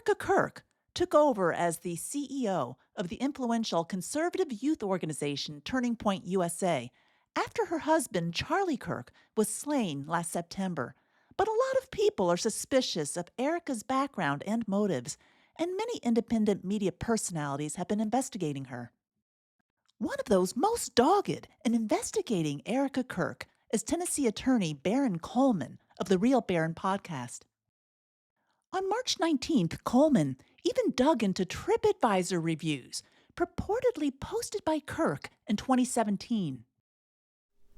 Erika Kirk took over as the CEO of the influential conservative youth organization Turning Point USA after her husband, Charlie Kirk, was slain last September. But a lot of people are suspicious of Erika's background and motives, and many independent media personalities have been investigating her. One of those most dogged in investigating Erika Kirk is Tennessee attorney Baron Coleman of the Real Baron podcast. On March 19th, Coleman even dug into TripAdvisor reviews purportedly posted by Kirk in 2017.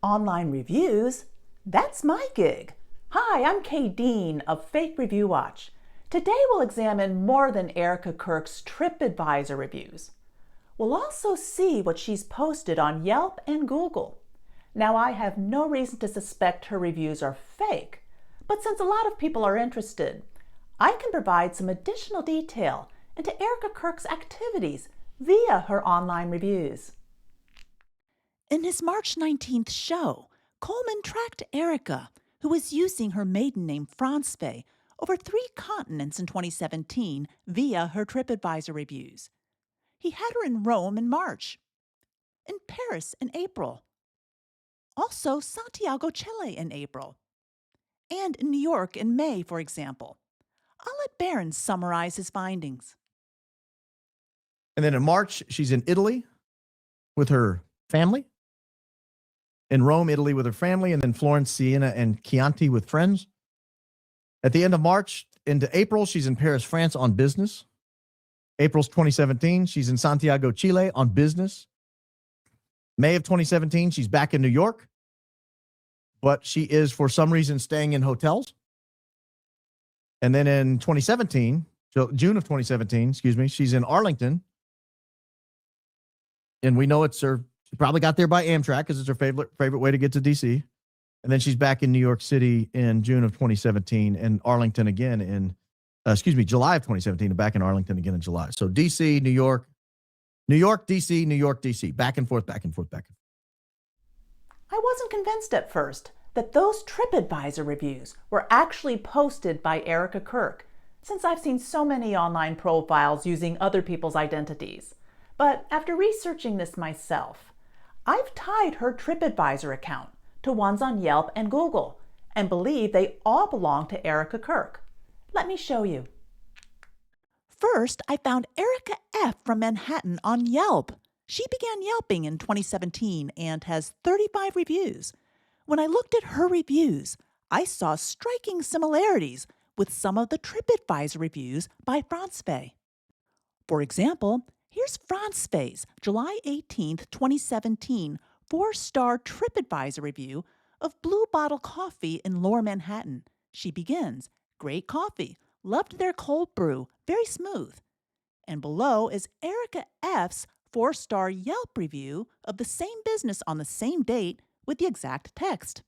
Online reviews? That's my gig. Hi, I'm Kay Dean of Fake Review Watch. Today we'll examine more than Erika Kirk's TripAdvisor reviews. We'll also see what she's posted on Yelp and Google. Now, I have no reason to suspect her reviews are fake, but since a lot of people are interested, I can provide some additional detail into Erika Kirk's activities via her online reviews. In his March 19th show, Coleman tracked Erika, who was using her maiden name Francfe, over 3 continents in 2017 via her TripAdvisor reviews. He had her in Rome in March, in Paris in April, also Santiago, Chile in April, and in New York in May, for example. I'll let Baron summarize his findings. And then in March, she's in Italy with her family, in Rome, Italy with her family, and then Florence, Siena, and Chianti with friends. At the end of March into April, she's in Paris, France on business. April's 2017, she's in Santiago, Chile on business. May of 2017, she's back in New York, but she is for some reason staying in hotels. And then in 2017, June of 2017, she's in Arlington. And we know she probably got there by Amtrak because it's her favorite way to get to D.C. And then she's back in New York City in June of 2017 and Arlington again in, July of 2017 and back in Arlington again in July. So D.C., New York, D.C., New York, D.C., back and forth, back and forth, back and forth. I wasn't convinced at first that those TripAdvisor reviews were actually posted by Erika Kirk, since I've seen so many online profiles using other people's identities. But after researching this myself, I've tied her TripAdvisor account to ones on Yelp and Google and believe they all belong to Erika Kirk. Let me show you. First, I found Erika F. from Manhattan on Yelp. She began Yelping in 2017 and has 35 reviews. When I looked at her reviews, I saw striking similarities with some of the TripAdvisor reviews by Francfe. For example, here's Francfe's July 18th, 2017 4-star TripAdvisor review of Blue Bottle Coffee in Lower Manhattan. She begins, "Great coffee. Loved their cold brew. Very smooth." And below is Erika F's 4-star Yelp review of the same business on the same date with the exact text.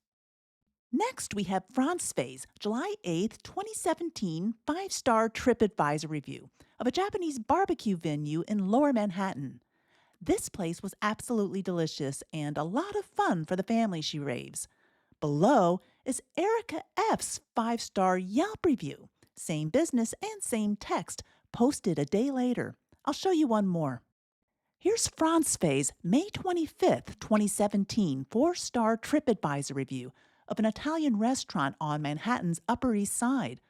Next, we have Francfe's July 8th, 2017 5-star TripAdvisor review of a Japanese barbecue venue in Lower Manhattan. This place was absolutely delicious and a lot of fun for the family, she raves. Below is Erika F's 5-star Yelp review, same business and same text, posted a day later. I'll show you one more. Here's Francfe's May 25th, 2017 4-star TripAdvisor review of an Italian restaurant on Manhattan's Upper East Side.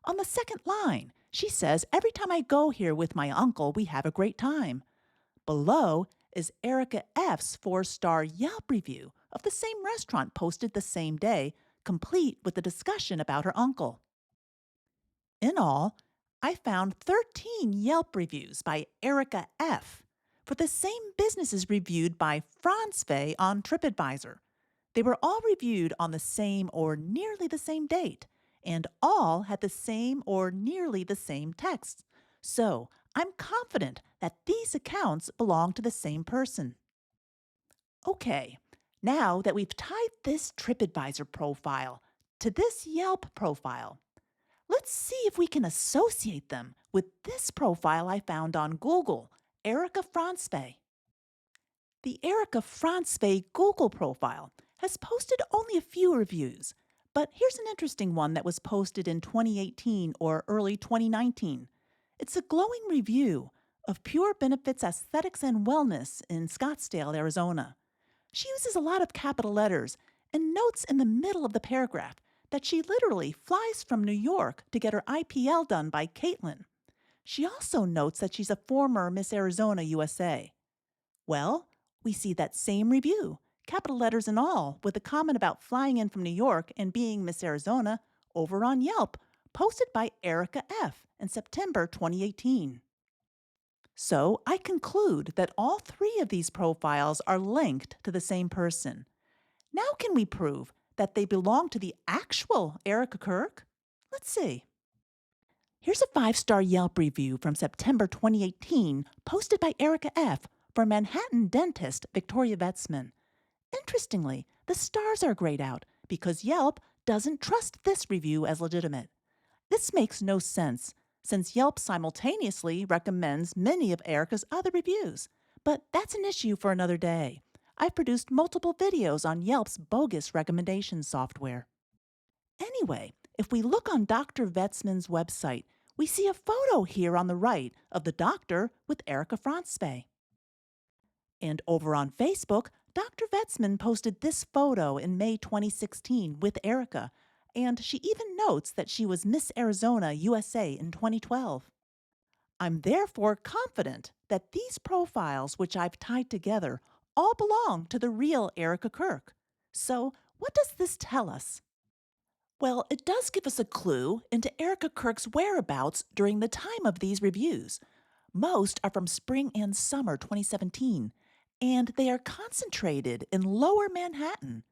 On the second line, she says, "Every time I go here with my uncle, we have a great time." Below is Erika F's 4-star Yelp review of the same restaurant posted the same day, complete with a discussion about her uncle. In all, I found 13 Yelp reviews by Erika F. for the same businesses reviewed by Francfe on TripAdvisor. They were all reviewed on the same or nearly the same date, and all had the same or nearly the same text. So I'm confident that these accounts belong to the same person. Okay, now that we've tied this TripAdvisor profile to this Yelp profile, let's see if we can associate them with this profile I found on Google, Erika Francfe. The Erika Francfe Google profile has posted only a few reviews, but here's an interesting one that was posted in 2018 or early 2019. It's a glowing review of Pure Benefits Aesthetics and Wellness in Scottsdale, Arizona. She uses a lot of capital letters and notes in the middle of the paragraph that she literally flies from New York to get her IPL done by Caitlin. She also notes that she's a former Miss Arizona USA. Well, we see that same review, capital letters and all, with a comment about flying in from New York and being Miss Arizona over on Yelp, posted by Erika F. in September 2018. So I conclude that all three of these profiles are linked to the same person. Now can we prove that they belong to the actual Erika Kirk? Let's see. Here's a 5-star Yelp review from September 2018 posted by Erika F. for Manhattan dentist Victoria Vetzman. Interestingly, the stars are grayed out because Yelp doesn't trust this review as legitimate. This makes no sense, since Yelp simultaneously recommends many of Erika's other reviews. But that's an issue for another day. I've produced multiple videos on Yelp's bogus recommendation software. Anyway, if we look on Dr. Vetzman's website, we see a photo here on the right of the doctor with Erika Franzspe. And over on Facebook, Dr. Vetzman posted this photo in May 2016 with Erika, and she even notes that she was Miss Arizona USA in 2012. I'm therefore confident that these profiles which I've tied together all belong to the real Erika Kirk. So what does this tell us? Well, it does give us a clue into Erika Kirk's whereabouts during the time of these reviews. Most are from spring and summer 2017, and they are concentrated in Lower Manhattan.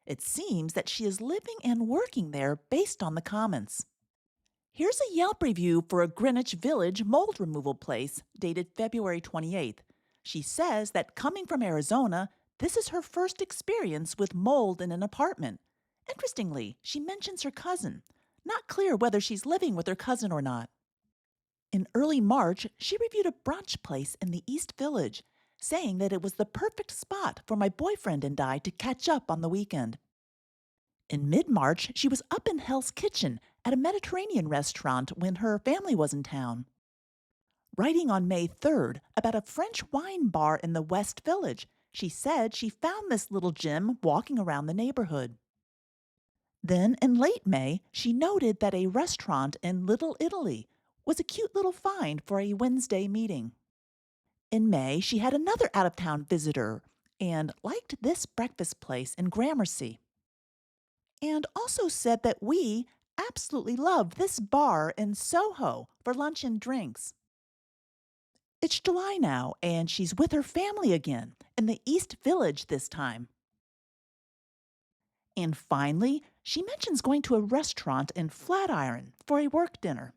It seems that she is living and working there based on the comments. Here's a Yelp review for a Greenwich Village mold removal place dated February 28th. She says that coming from Arizona, this is her first experience with mold in an apartment. Interestingly, she mentions her cousin. Not clear whether she's living with her cousin or not. In early March, she reviewed a brunch place in the East Village, saying that it was the perfect spot for my boyfriend and I to catch up on the weekend. In mid-March, she was up in Hell's Kitchen at a Mediterranean restaurant when her family was in town. Writing on May 3rd about a French wine bar in the West Village, she said she found this little gem walking around the neighborhood. Then, in late May, she noted that a restaurant in Little Italy was a cute little find for a Wednesday meeting. In May, she had another out-of-town visitor and liked this breakfast place in Gramercy. And also said that we absolutely love this bar in Soho for lunch and drinks. It's July now, and she's with her family again in the East Village this time. And finally, she mentions going to a restaurant in Flatiron for a work dinner.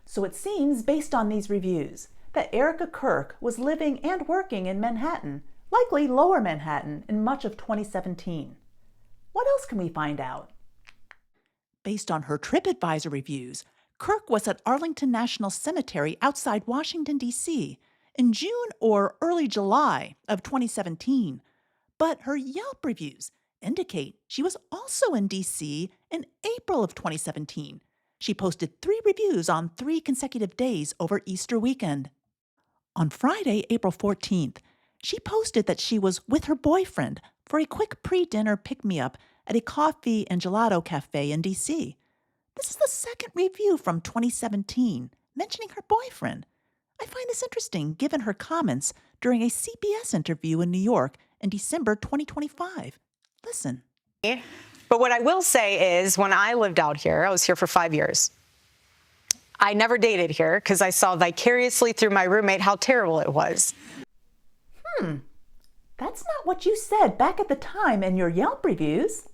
So it seems, based on these reviews, that Erika Kirk was living and working in Manhattan, likely Lower Manhattan, in much of 2017. What else can we find out? Based on her TripAdvisor reviews, Kirk was at Arlington National Cemetery outside Washington, D.C. in June or early July of 2017. But her Yelp reviews indicate she was also in D.C. in April of 2017. She posted 3 reviews on 3 consecutive days over Easter weekend. On Friday, April 14th, she posted that she was with her boyfriend for a quick pre-dinner pick-me-up at a coffee and gelato cafe in D.C. This is the second review from 2017 mentioning her boyfriend. I find this interesting given her comments during a CBS interview in New York in December 2025. Listen. But what I will say is when I lived out here, I was here for 5 years. I never dated here because I saw vicariously through my roommate how terrible it was. That's not what you said back at the time in your Yelp reviews.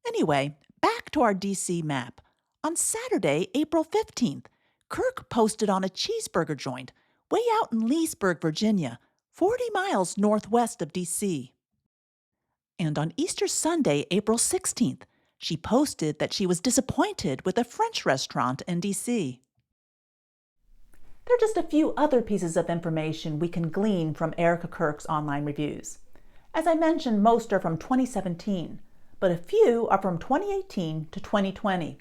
Anyway, back to our DC map. On Saturday, April 15th, Kirk posted on a cheeseburger joint way out in Leesburg, Virginia, 40 miles northwest of DC. And on Easter Sunday, April 16th, she posted that she was disappointed with a French restaurant in DC. There are just a few other pieces of information we can glean from Erika Kirk's online reviews. As I mentioned, most are from 2017, but a few are from 2018 to 2020.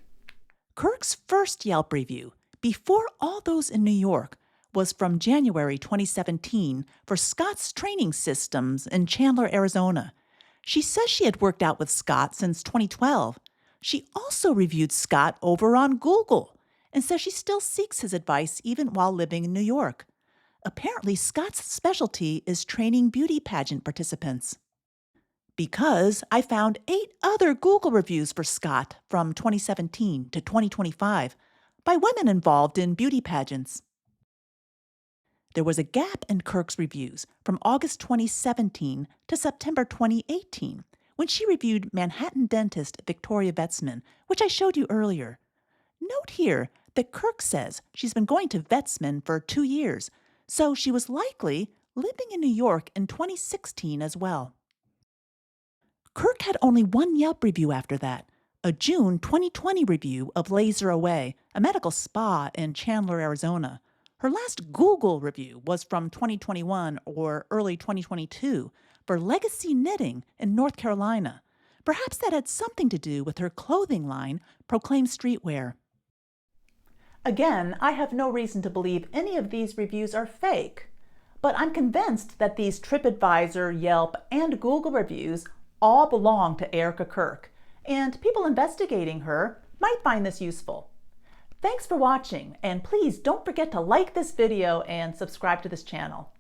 Kirk's first Yelp review, before all those in New York, was from January 2017 for Scott's Training Systems in Chandler, Arizona. She says she had worked out with Scott since 2012. She also reviewed Scott over on Google and says she still seeks his advice even while living in New York. Apparently, Scott's specialty is training beauty pageant participants. Because I found 8 other Google reviews for Scott from 2017 to 2025 by women involved in beauty pageants. There was a gap in Kirk's reviews from August 2017 to September 2018 when she reviewed Manhattan dentist Victoria Vetzman, which I showed you earlier. Note here that Kirk says she's been going to Vetzman for 2 years, so she was likely living in New York in 2016 as well. Kirk had only one Yelp review after that, a June 2020 review of Laser Away, a medical spa in Chandler, Arizona. Her last Google review was from 2021 or early 2022 for Legacy Knitting in North Carolina. Perhaps that had something to do with her clothing line, Proclaim Streetwear. Again, I have no reason to believe any of these reviews are fake, but I'm convinced that these TripAdvisor, Yelp, and Google reviews all belong to Erika Kirk, and people investigating her might find this useful. Thanks for watching, and please don't forget to like this video and subscribe to this channel.